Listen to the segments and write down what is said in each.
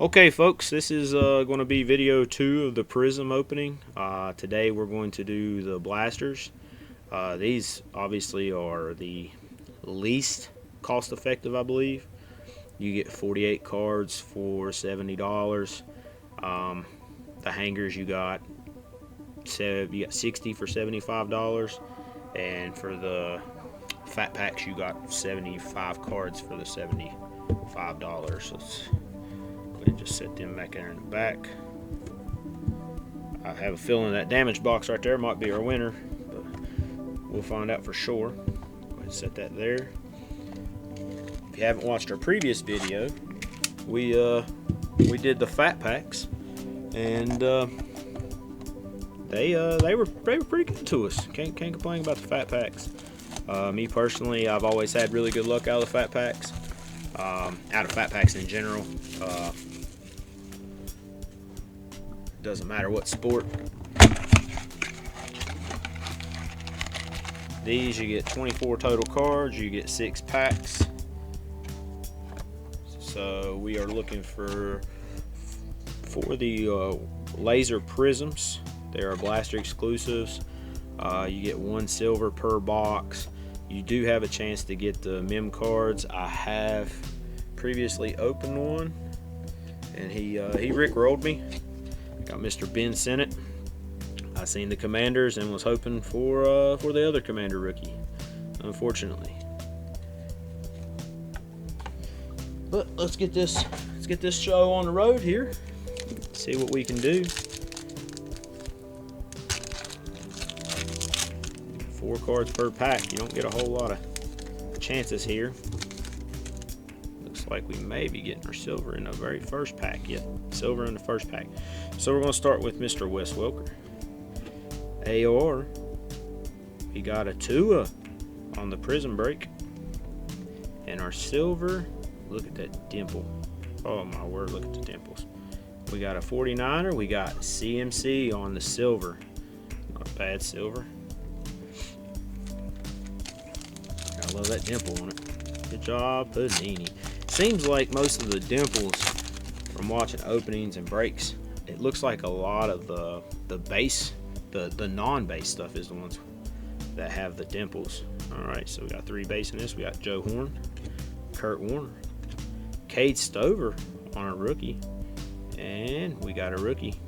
Okay folks, this is going to be video 2 of the Prizm opening. Today we're going to do the blasters. These obviously are the least cost effective, I believe. You get 48 cards for $70. The hangers you got 60 for $75, and for the fat packs you got 75 cards for the $75. So let's go ahead and just set them back there in the back. I have a feeling that damage box right there might be our winner, but we'll find out for sure. Go ahead and set that there. If you haven't watched our previous video, we did the fat packs, and they were pretty good to us. Can't complain about the fat packs. Me personally, I've always had really good luck out of the fat packs. Out of fat packs in general. Doesn't matter what sport. These you get 24 total cards. You get 6 packs. So we are looking for the laser prisms. They are blaster exclusives. You get 1 silver per box. You do have a chance to get the mem cards. I have previously opened one, and he rickrolled me. Got Mr. Ben Sennett. I seen the commanders and was hoping for the other commander rookie, unfortunately. But let's get this show on the road here. See what we can do. 4 cards per pack. You don't get a whole lot of chances here. Looks like we may be getting our silver in the very first pack. Yep, silver in the first pack. So we're going to start with Mr. Wes Welker. AR. We got a Tua on the Prizm break. And our silver, look at that dimple. Oh my word, look at the dimples. We got a 49er. We got CMC on the silver. Not a bad silver. I love that dimple on it. Good job, Panini. Seems like most of the dimples from watching openings and breaks, it looks like a lot of the base, the non-base stuff is the ones that have the dimples. Alright, so we got 3 base in this. We got Joe Horn, Kurt Warner, Cade Stover on a rookie, and we got a rookie.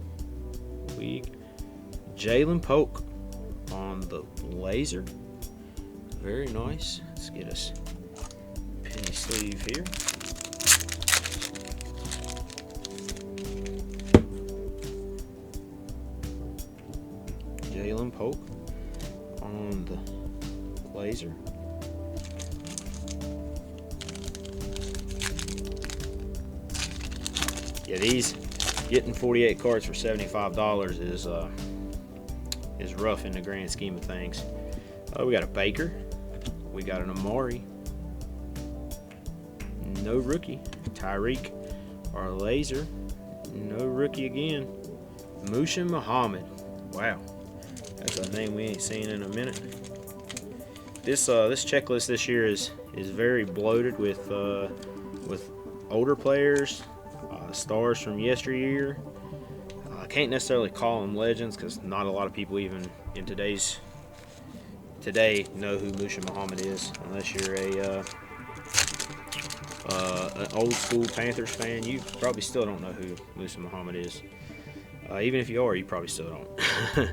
Jalen Polk on the laser. Very nice. Let's get us penny sleeve here. Jalen Polk on the laser. Yeah, these getting 48 cards for $75 is rough in the grand scheme of things. We got a Baker. We got an Amari. No rookie. Tyreek. Our laser. No rookie again. Mushin Muhammad. Wow. That's a name we ain't seen in a minute. This checklist this year is very bloated with older players, stars from yesteryear. I can't necessarily call them legends because not a lot of people even in today know who Mushin Muhammad is, unless you're an old school Panthers fan. You probably still don't know who Mushin Muhammad is. Even if you are, you probably still don't.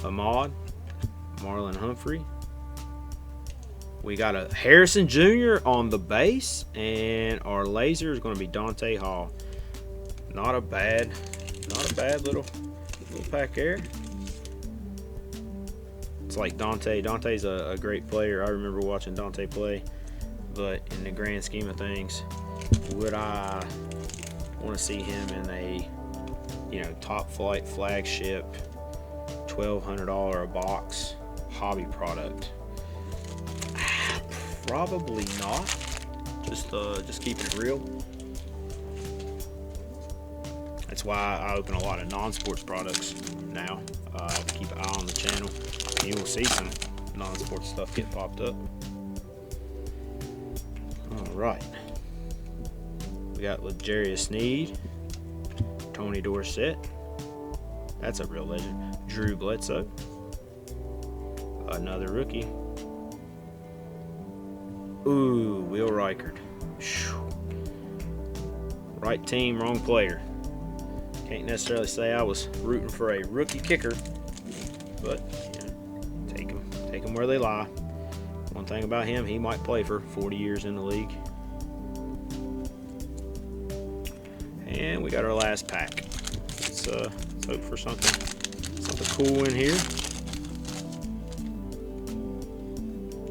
Ahmad, Marlon Humphrey. We got a Harrison Jr. on the base, and our laser is going to be Dante Hall. Not a bad little pack there. It's like Dante. Dante's a great player. I remember watching Dante play, but in the grand scheme of things, would I want to see him in a top flight flagship $1,200 a box hobby product? Probably not. Just keeping it real. That's why I open a lot of non-sports products now. Keep an eye on the channel. You will see some non-sports stuff get popped up. All right. We got L'Jarius Sneed, Tony Dorsett. That's a real legend. Drew Bledsoe. Another rookie. Ooh, Will Reichard. Whew. Right team, wrong player. Can't necessarily say I was rooting for a rookie kicker, but take them where they lie. One thing about him, he might play for 40 years in the league. And we got our last pack. Let's hope for something cool in here.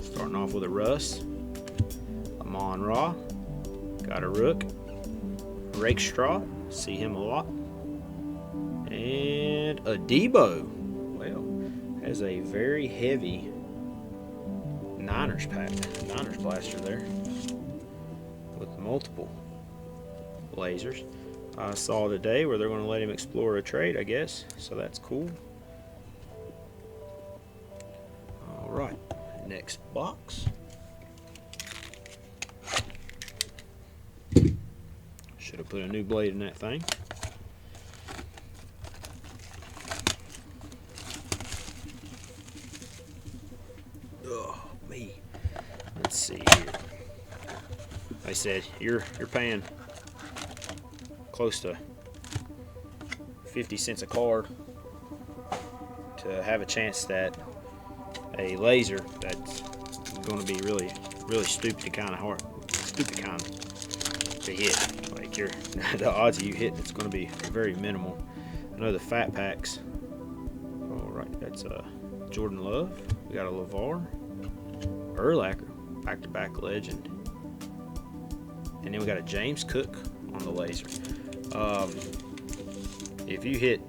Starting off with a Russ, Amon Ra, got a Rook, Rakestraw, see him a lot, and a Debo. Well, has a very heavy Niners pack, Niners blaster there, with multiple lasers. I saw today where they're going to let him explore a trade, I guess, so that's cool. All right, next box. Should have put a new blade in that thing. Oh, me. Let's see here. Like I said, you're paying close to 50 cents a card to have a chance that a laser that's going to be really stupid kind to hit. Like the odds of you hitting it's going to be very minimal. I know the fat packs. All right, that's Jordan Love. We got a LeVar, Urlacher, back-to-back legend, and then we got a James Cook on the laser. If you hit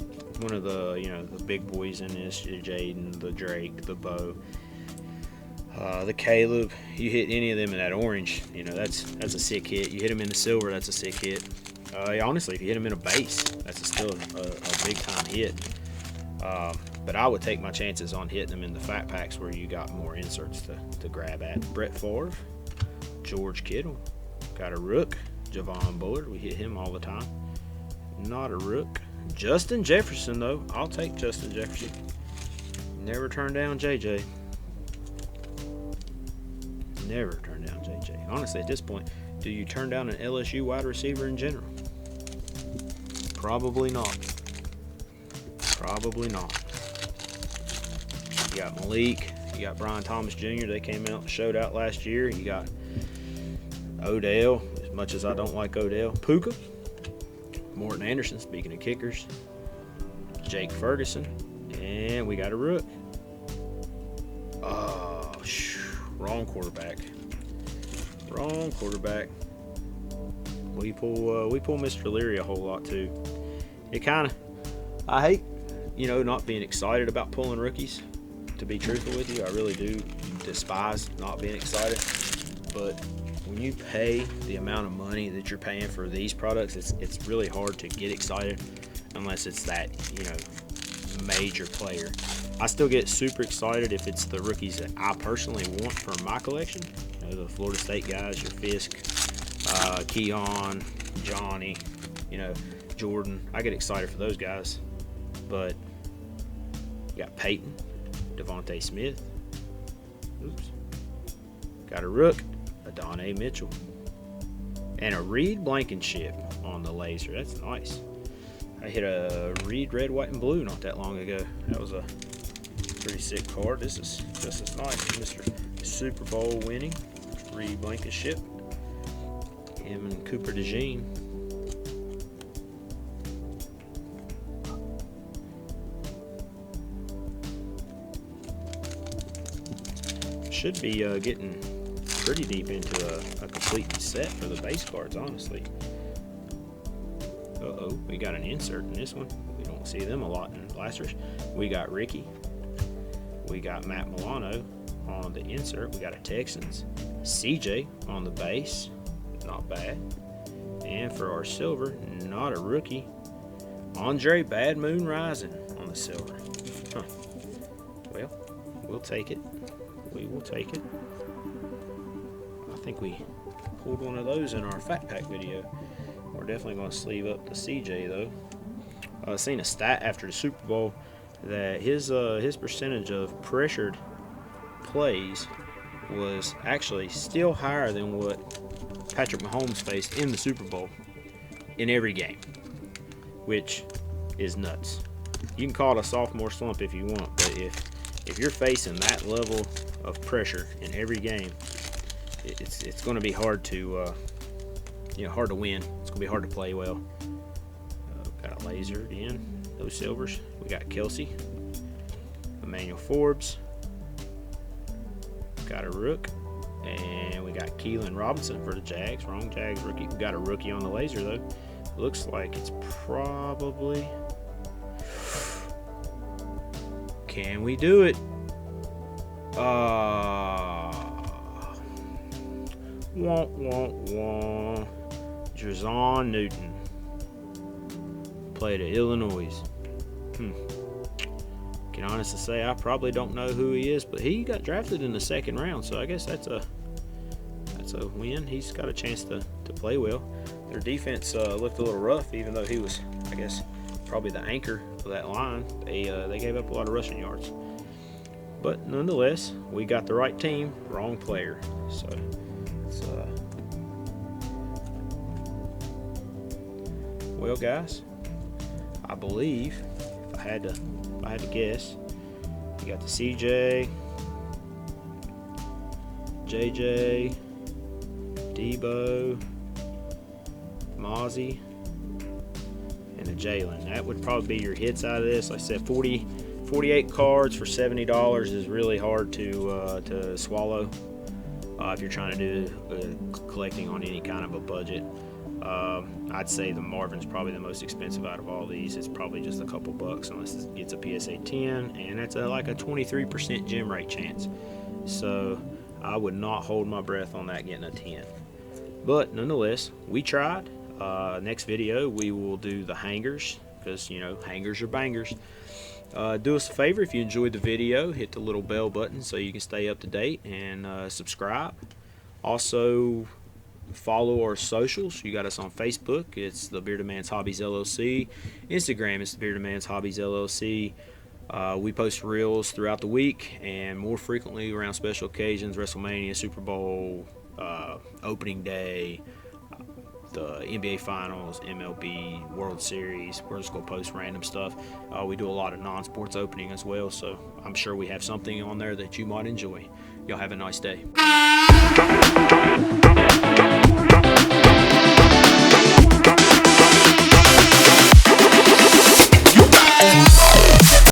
one of the the big boys in this, the Jaden, the Drake, the Bo, the Caleb, you hit any of them in that orange, that's a sick hit. You hit them in the silver, that's a sick hit. Honestly, if you hit them in a base, that's still a big time hit. But I would take my chances on hitting them in the fat packs where you got more inserts to grab at. Brett Favre, George Kittle, got a Rook, Javon Bullard, we hit him all the time. Not a Rook. Justin Jefferson, though. I'll take Justin Jefferson. Never turn down JJ. Never turn down JJ. Honestly, at this point, do you turn down an LSU wide receiver in general? Probably not. Probably not. You got Malik. You got Brian Thomas Jr. They came out and showed out last year. You got Odell. As much as I don't like Odell. Puka. Morton Anderson, speaking of kickers. Jake Ferguson. And we got a Rook. Oh, wrong quarterback. Wrong quarterback. We pull Mr. Leary a whole lot too. It kind of, I hate, not being excited about pulling rookies. To be truthful with you, I really do despise not being excited. But when you pay the amount of money that you're paying for these products, it's really hard to get excited unless it's that major player. I still get super excited if it's the rookies that I personally want from my collection. The Florida State guys, your Fisk, Keon, Johnny, Jordan. I get excited for those guys. But you got Peyton, Devontae Smith. Oops. Got a Rook, Adonai Mitchell, and a Reed Blankenship on the laser. That's nice. I hit a Reed red, white, and blue not that long ago. That was a pretty sick card. This is just as nice. Mr. Super Bowl winning Reed Blankenship. Him and Cooper DeJean. Should be getting pretty deep into a complete set for the base cards, honestly. Uh-oh, we got an insert in this one. We don't see them a lot in blasters. We got Ricky. We got Matt Milano on the insert. We got a Texans. CJ on the base. Not bad. And for our silver, not a rookie. Andre Bad Moon Rising on the silver. Huh. Well, we'll take it. We will take it. I think we pulled one of those in our Fat Pack video. We're definitely going to sleeve up the CJ though. seen a stat after the Super Bowl that his percentage of pressured plays was actually still higher than what Patrick Mahomes faced in the Super Bowl in every game, which is nuts. You can call it a sophomore slump if you want, but if you're facing that level of pressure in every game, it's going to be hard to hard to win. It's going to be hard to play well. Got a laser again. Those silvers. We got Kelsey, Emmanuel Forbes. Got a rook, and we got Keelan Robinson for the Jags. Wrong Jags rookie. We got a rookie on the laser though. Looks like it's probably. Can we do it? Drazon Newton. Played at Illinois. Can honestly say I probably don't know who he is, but he got drafted in the second round, so I guess that's a win. He's got a chance to play well. Their defense looked a little rough, even though he was, I guess, probably the anchor of that line. They gave up a lot of rushing yards, but nonetheless, we got the right team, wrong player. So it's well, guys, I believe if I had to guess, you got the CJ, JJ, Debo, Mozzie, and a Jalen. That would probably be your hits out of this. Like I said, 48 cards for $70 is really hard to swallow if you're trying to do collecting on any kind of a budget. I'd say the Marvin's probably the most expensive out of all these. It's probably just a couple bucks unless it gets a PSA 10, and that's like a 23% gem rate chance. So I would not hold my breath on that getting a 10. But nonetheless, we tried. Next video we will do the hangers, because hangers are bangers. Do us a favor, if you enjoyed the video, hit the little bell button so you can stay up to date, and subscribe. Also, follow our socials. You got us on Facebook. It's the Bearded Man's Hobbies LLC. Instagram is the Bearded Man's Hobbies LLC. We post reels throughout the week and more frequently around special occasions, WrestleMania, Super Bowl, opening day, the NBA Finals, MLB, World Series. We're just going to post random stuff. We do a lot of non-sports opening as well, so I'm sure we have something on there that you might enjoy. Y'all have a nice day.